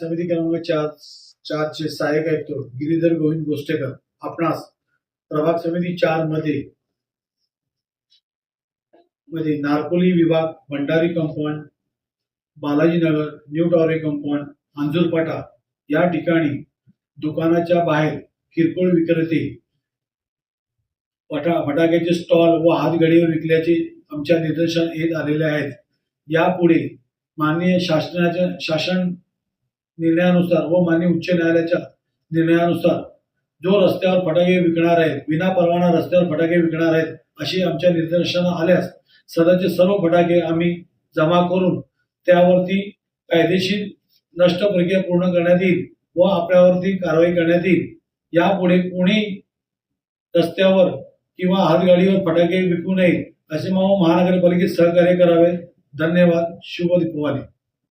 समिती क्रमांक 4 चे सहाय्यक आयुक्त गिरीधर गोविंद गोष्टेकर आपणास प्रभाग समिती 4 मध्ये नारकोली विभाग, Bhandari compound, Balajinagar, new Taware compound, Anjurpata या ठिकाणी दुकानाच्या बाहेर किरकोळ विक्रेते फटाक्याचे स्टॉल व हातगाडीवर विकल्याचे आमच्या निदर्शन येत आलेले आहेत. यापुढे माननीय शासन निर्णयानुसार व माननीय उच्च न्यायालयाच्या निर्णयानुसार जो रस्त्यावर फटाके विकणार आहेत, विना परवाना रस्त्यावर फटाके विकणार आहेत, अशी आमच्या निदर्शनास आल्यास सदरचे सर्व फटाके आम्ही जमा करून त्यावरती कायदेशीर नष्ट प्रक्रिया पूर्ण करण्यात येईल व आपल्यावरती कारवाई करण्यात येईल. यापुढे कोणी रस्त्यावर किंवा हातगाडीवर फटाके विकू नये असे महानगरपालिकेत सहकार्य करावे. धन्यवाद. शुभ दीपावली.